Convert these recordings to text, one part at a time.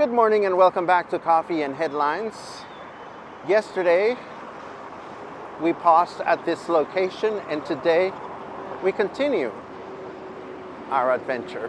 Good morning and welcome back to Coffee and Headlines. Yesterday we paused at this location and today we continue our adventure.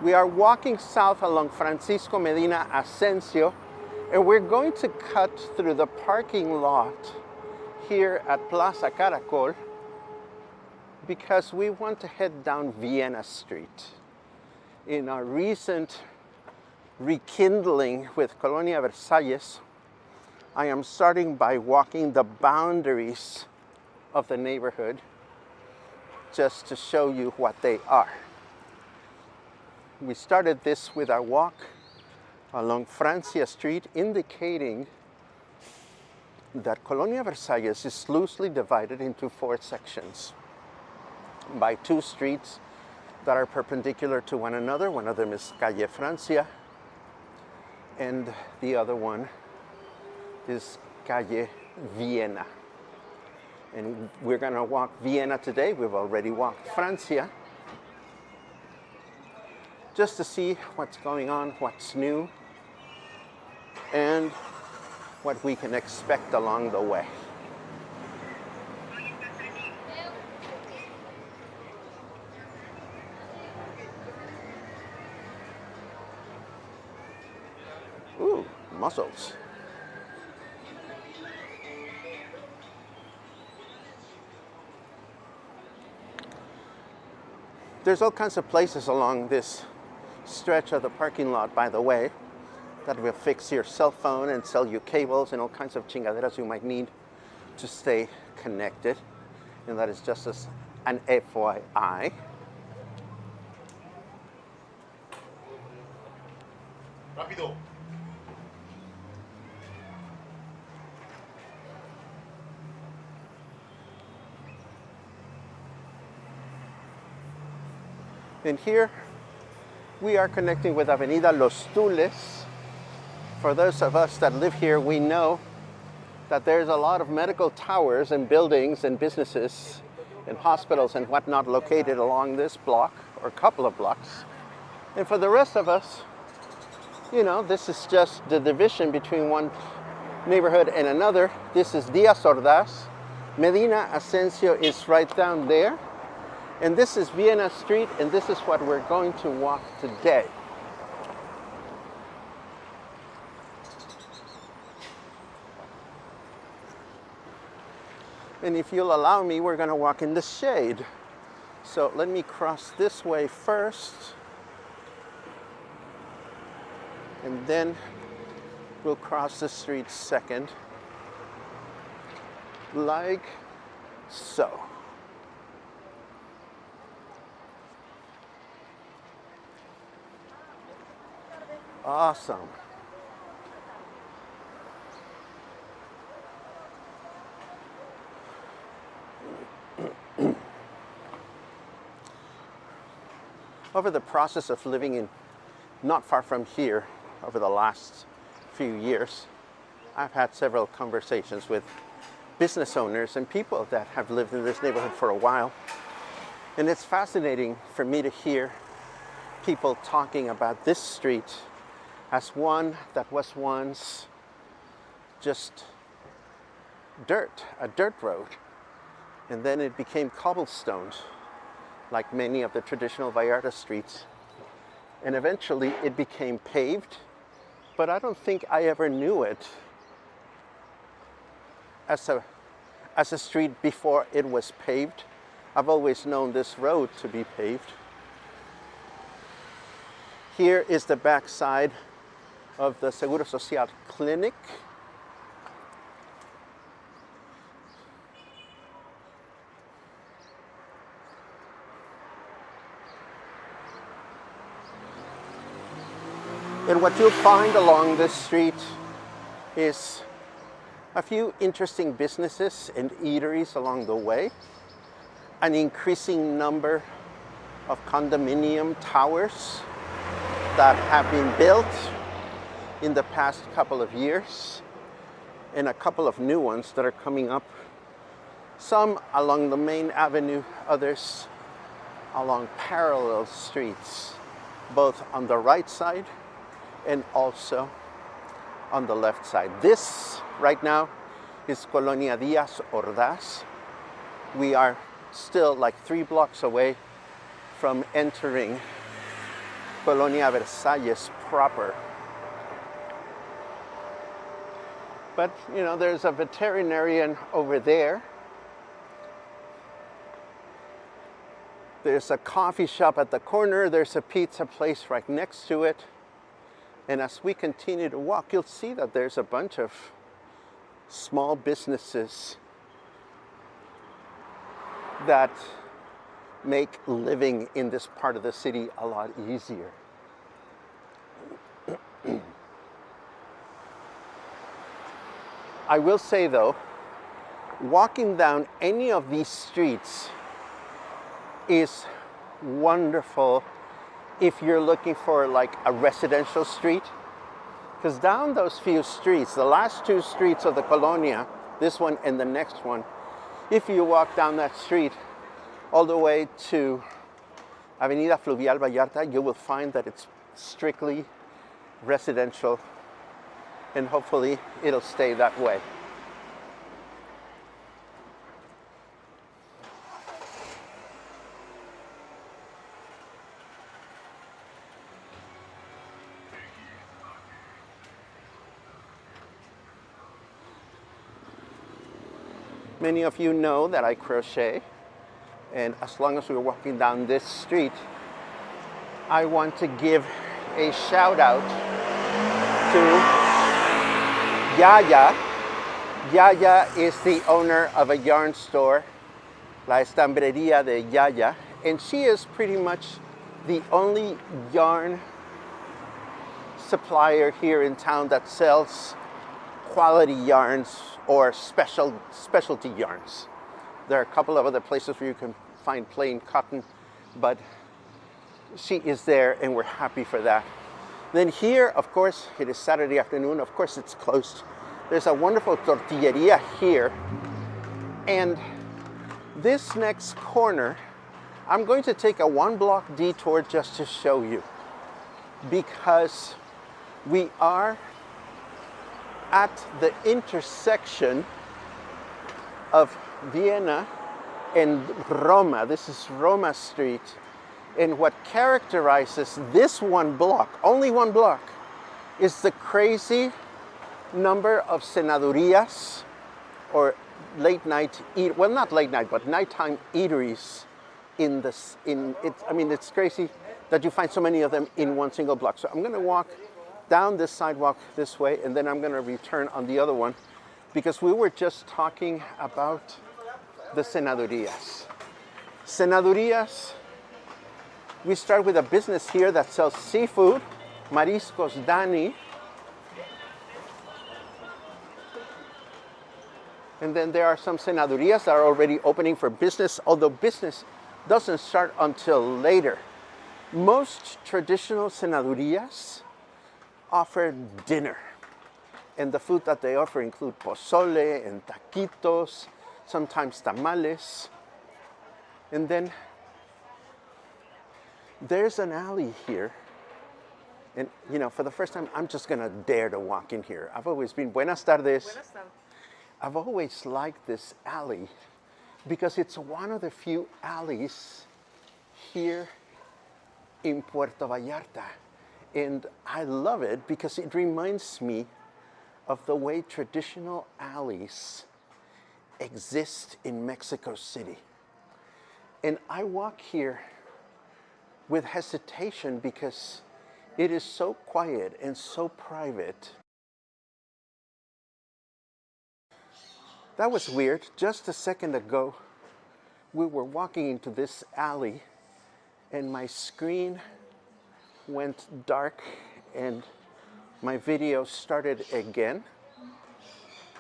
We are walking south along Francisco Medina Asensio, and we're going to cut through the parking lot here at Plaza Caracol because we want to head down Viena Street. In our recent rekindling with Colonia Versalles, I am starting by walking the boundaries of the neighborhood just to show you what they are. We started this with our walk along Francia Street, indicating that Colonia Versalles is loosely divided into 4 sections by 2 streets that are perpendicular to one another. One of them is Calle Francia, and the other one is Calle Viena. And we're going to walk Viena today. We've already walked Francia, just to see what's going on, what's new, and what we can expect along the way. Ooh, mussels. There's all kinds of places along this stretch of the parking lot, by the way, that will fix your cell phone and sell you cables and all kinds of chingaderas you might need to stay connected. And that is just as an FYI. Rápido. And here we are connecting with Avenida Los Tules. For those of us that live here, we know that there's a lot of medical towers and buildings and businesses and hospitals and whatnot located along this block or a couple of blocks. And for the rest of us, you know, this is just the division between one neighborhood and another. This is Díaz Ordaz. Medina Asensio is right down there. And this is Viena Street, and this is what we're going to walk today. And if you'll allow me, we're going to walk in the shade. So let me cross this way first, and then we'll cross the street second, like so. Awesome. Over the process of living in not far from here over the last few years, I've had several conversations with business owners and people that have lived in this neighborhood for a while. And it's fascinating for me to hear people talking about this street as one that was once just dirt, a dirt road. And then it became cobblestones, like many of the traditional Vallarta streets. And eventually it became paved, but I don't think I ever knew it as a street before it was paved. I've always known this road to be paved. Here is the backside of the Seguro Social clinic. And what you'll find along this street is a few interesting businesses and eateries along the way, an increasing number of condominium towers that have been built in the past couple of years, and a couple of new ones that are coming up, some along the main avenue, others along parallel streets, both on the right side and also on the left side. This right now is Colonia Díaz Ordaz. We are still like 3 blocks away from entering Colonia Versalles proper. But you know, there's a veterinarian over there. There's a coffee shop at the corner. There's a pizza place right next to it. And as we continue to walk, you'll see that there's a bunch of small businesses that make living in this part of the city a lot easier. I will say though, walking down any of these streets is wonderful if you're looking for like a residential street, because down those few streets, the last 2 streets of the Colonia, this one and the next one, if you walk down that street all the way to Avenida Fluvial Vallarta, you will find that it's strictly residential, and hopefully it'll stay that way. Many of you know that I crochet, and as long as we're walking down this street, I want to give a shout out to Yaya. Yaya is the owner of a yarn store, La Estambrería de Yaya, and she is pretty much the only yarn supplier here in town that sells quality yarns or specialty yarns. There are a couple of other places where you can find plain cotton, but she is there and we're happy for that. Then here, of course, it is Saturday afternoon. Of course, it's closed. There's a wonderful tortilleria here. And this next corner, I'm going to take a 1-block detour just to show you, because we are at the intersection of Viena and Roma. This is Roma Street. And what characterizes this 1 block, only 1 block, is the crazy number of cenadurias, or late night well, not late night, but nighttime eateries in this. I mean, it's crazy that you find so many of them in 1 single block. So I'm going to walk down this sidewalk this way, and then I'm going to return on the other one, because we were just talking about the cenadurias. Cenadurias, we start with a business here that sells seafood, Mariscos Dani. And then there are some cenadurias that are already opening for business, although business doesn't start until later. Most traditional cenadurias offer dinner, and the food that they offer include pozole and taquitos, sometimes tamales. And then there's an alley here, and you know, for the first time I'm just gonna dare to walk in here. I've always been, buenas tardes. Buenas tardes. I've always liked this alley because it's one of the few alleys here in Puerto Vallarta. And I love it because it reminds me of the way traditional alleys exist in Mexico City. And I walk here with hesitation because it is so quiet and so private. That was weird. Just a second ago, we were walking into this alley and my screen went dark and my video started again.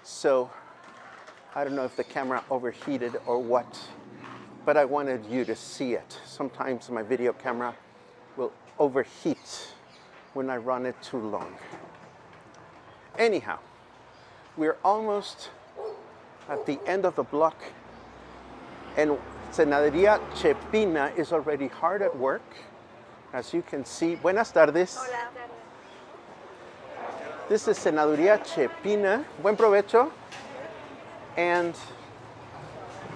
So I don't know if the camera overheated or what, but I wanted you to see it. Sometimes my video camera will overheat when I run it too long. Anyhow, we're almost at the end of the block, and Cenaduría Chepina is already hard at work. As you can see, buenas tardes. Hola. This is Cenaduría Chepina. Buen provecho. And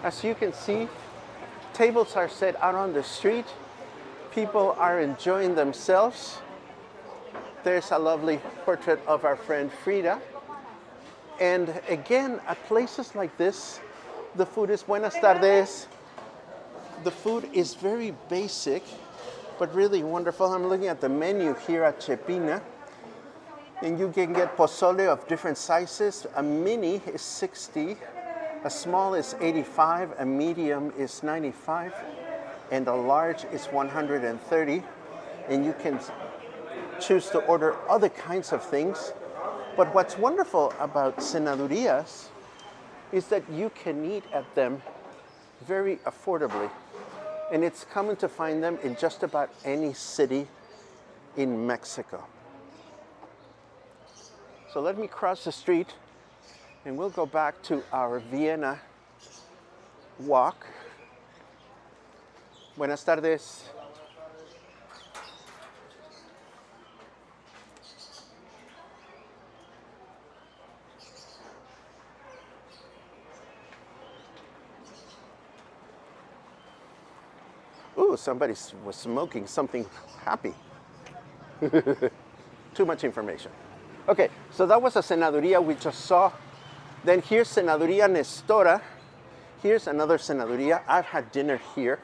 as you can see, tables are set out on the street. People are enjoying themselves. There's a lovely portrait of our friend Frida. And again, at places like this, the food is buenas tardes. The food is very basic, but really wonderful. I'm looking at the menu here at Chepina, and you can get pozole of different sizes. A mini is 60, a small is 85, a medium is 95, and a large is 130. And you can choose to order other kinds of things. But what's wonderful about cenadurías is that you can eat at them very affordably. And it's common to find them in just about any city in Mexico. So let me cross the street and we'll go back to our Vienna walk. Buenas tardes. Ooh, somebody was smoking something happy. Too much information. Okay, so that was a cenaduría we just saw. Then here's Cenaduría Nestora. Here's another cenaduría. I've had dinner here.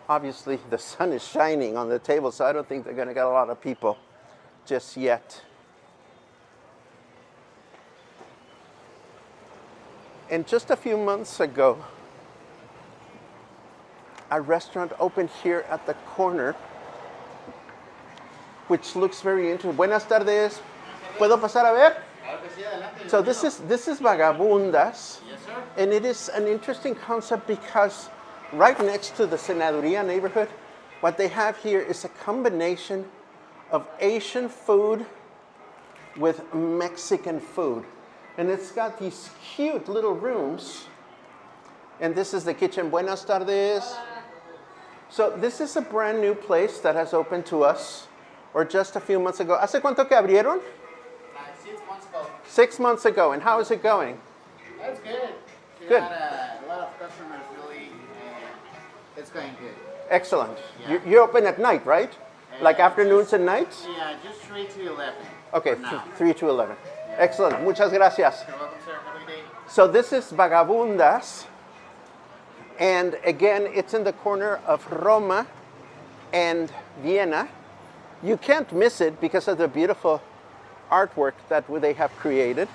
Obviously, the sun is shining on the table, so I don't think they're going to get a lot of people just yet. And just a few months ago, a restaurant opened here at the corner, which looks very interesting. Buenas tardes. ¿Puedo pasar a ver? So this is Vagabundas. Yes, sir. And it is an interesting concept because right next to the Cenaduría neighborhood, what they have here is a combination of Asian food with Mexican food. And it's got these cute little rooms. And this is the kitchen. Buenas tardes. So this is a brand new place that has opened to us, or just a few months ago. ¿Hace cuánto que abrieron? 6 months ago. 6 months ago. And how is it going? That's good. We Good. got a lot of customers really, it's going good. Excellent. Yeah. You're open at night, right? Like afternoons and nights? Yeah, just 3 to 11. Okay, for now. 3 to 11. Excellent. Muchas gracias. You're welcome, sir. Have a good day. So this is Vagabundas. And again, it's in the corner of Roma and Vienna. You can't miss it because of the beautiful artwork that they have created.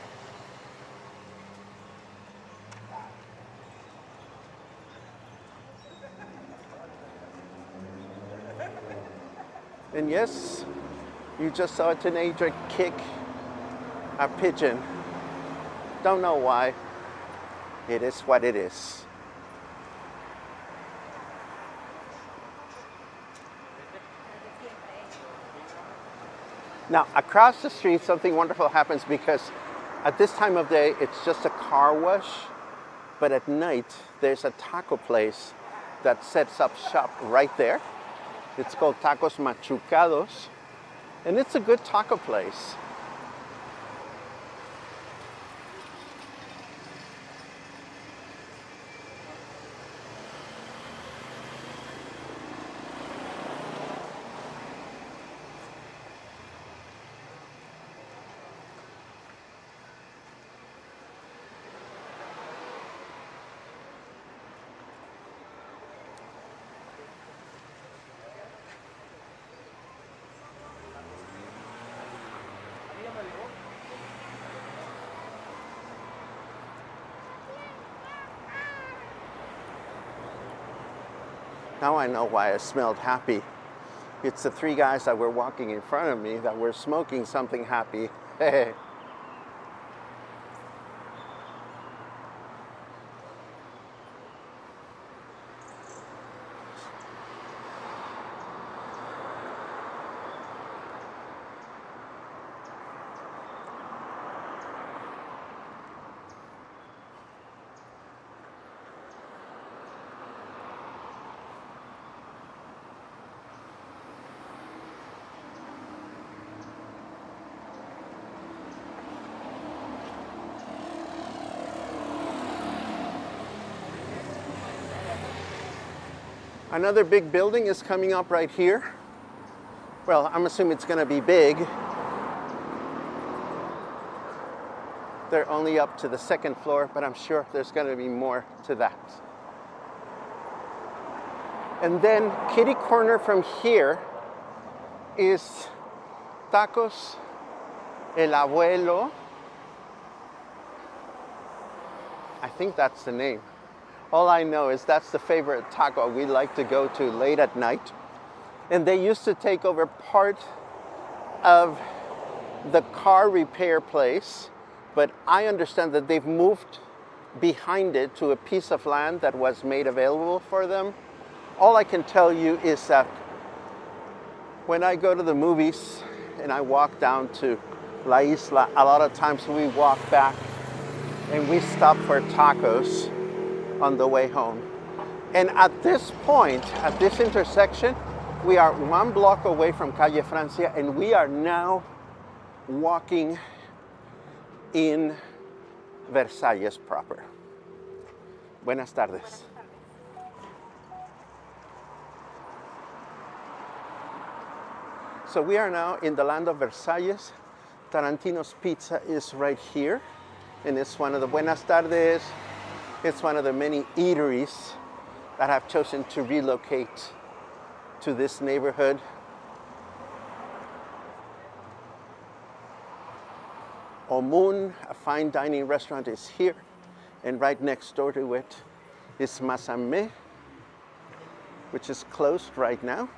And yes, you just saw a teenager kick a pigeon. Don't know why. It is what it is. Now, across the street, something wonderful happens because at this time of day, it's just a car wash. But at night, there's a taco place that sets up shop right there. It's called Tacos Machucados. And it's a good taco place. Now I know why I smelled happy. It's the three guys that were walking in front of me that were smoking something happy. Another big building is coming up right here. Well, I'm assuming it's going to be big. They're only up to the second floor, but I'm sure there's going to be more to that. And then kitty corner from here is Tacos El Abuelo. I think that's the name. All I know is that's the favorite taco we like to go to late at night. And they used to take over part of the car repair place, but I understand that they've moved behind it to a piece of land that was made available for them. All I can tell you is that when I go to the movies and I walk down to La Isla, a lot of times we walk back and we stop for tacos on the way home. And at this point, at this intersection, we are 1 block away from Calle Francia, and we are now walking in Versalles proper. Buenas tardes. So we are now in the land of Versalles. Tarantino's Pizza is right here, and it's one of the Buenas tardes. It's one of the many eateries that have chosen to relocate to this neighborhood. Omun, a fine dining restaurant, is here, and right next door to it is Masamé, which is closed right now.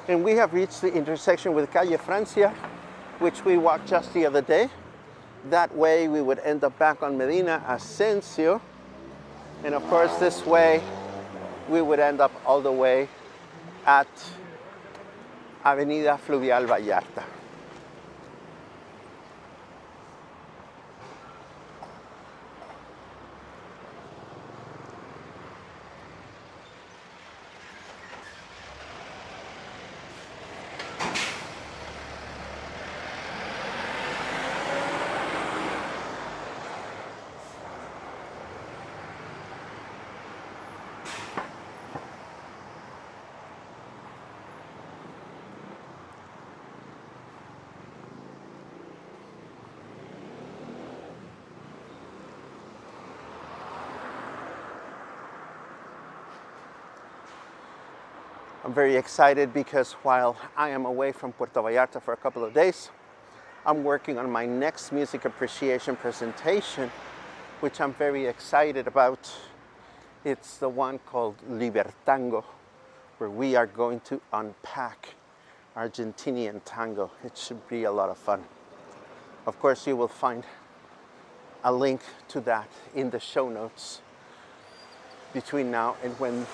And we have reached the intersection with Calle Francia, which we walked just the other day. That way we would end up back on Medina Ascencio. And of course this way we would end up all the way at Avenida Fluvial Vallarta. I'm very excited because while I am away from Puerto Vallarta for a couple of days, I'm working on my next music appreciation presentation, which I'm very excited about. It's the one called Libertango, where we are going to unpack Argentinian tango. It should be a lot of fun. Of course, you will find a link to that in the show notes between now and when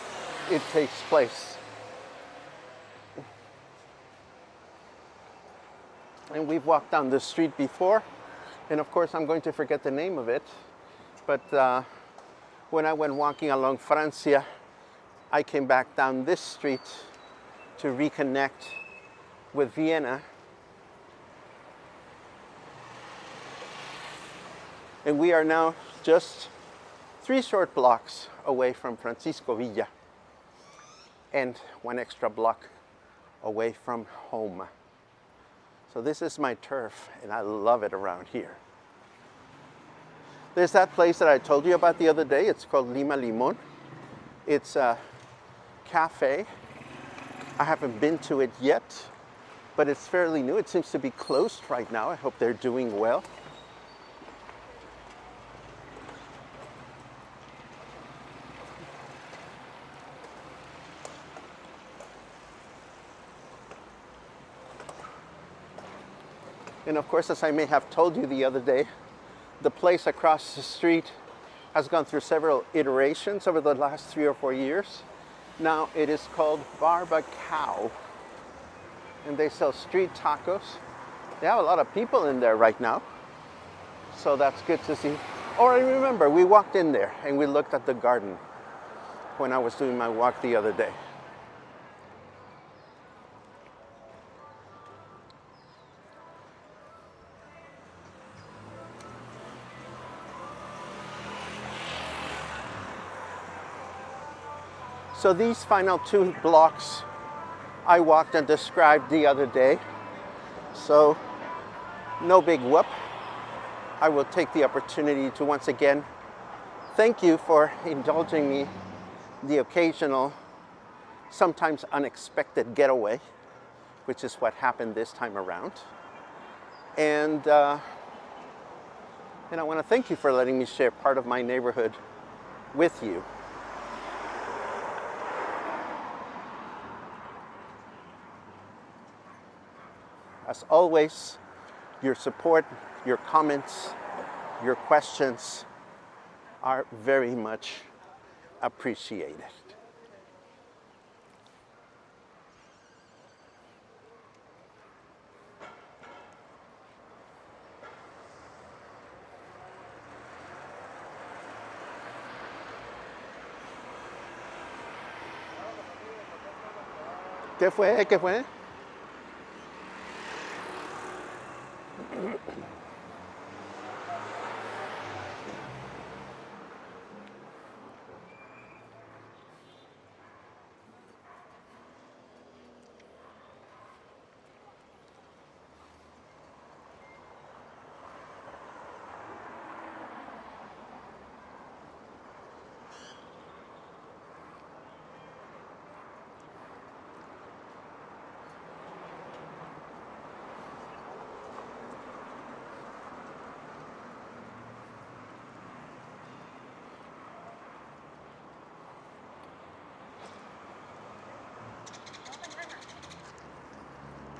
it takes place. And we've walked down this street before, and of course I'm going to forget the name of it, but when I went walking along Francia, I came back down this street to reconnect with Vienna. And we are now just 3 short blocks away from Francisco Villa and 1 extra block away from home. So this is my turf, and I love it around here. There's that place that I told you about the other day. It's called Lima Limon. It's a cafe. I haven't been to it yet, but it's fairly new. It seems to be closed right now. I hope they're doing well. And of course, as I may have told you the other day, the place across the street has gone through several iterations over the last 3 or 4 years. Now it is called Barbacow, and they sell street tacos. They have a lot of people in there right now, so that's good to see. Oh, I remember, we walked in there and we looked at the garden when I was doing my walk the other day. So these final 2 blocks I walked and described the other day. So no big whoop. I will take the opportunity to once again thank you for indulging me the occasional, sometimes unexpected getaway, which is what happened this time around. And I want to thank you for letting me share part of my neighborhood with you. As always, your support, your comments, your questions are very much appreciated. ¿Qué fue? ¿Qué fue?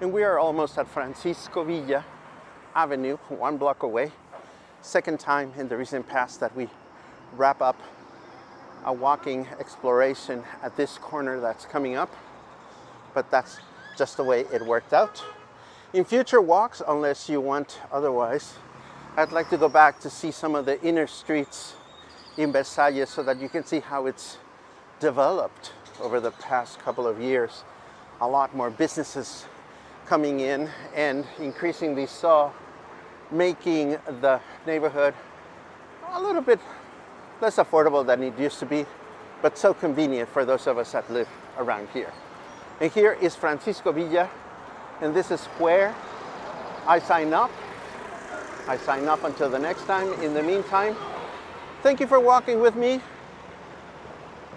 And we are almost at Francisco Villa Avenue, 1 block away. Second time in the recent past that we wrap up a walking exploration at this corner that's coming up, but that's just the way it worked out. In future walks, unless you want otherwise, I'd like to go back to see some of the inner streets in Versalles so that you can see how it's developed over the past couple of years. A lot more businesses coming in and increasingly so, making the neighborhood a little bit less affordable than it used to be, but so convenient for those of us that live around here. And here is Francisco Villa, and this is where I sign up. I sign up until the next time. In the meantime, thank you for walking with me,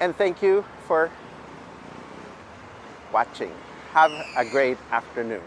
and thank you for watching. Have a great afternoon.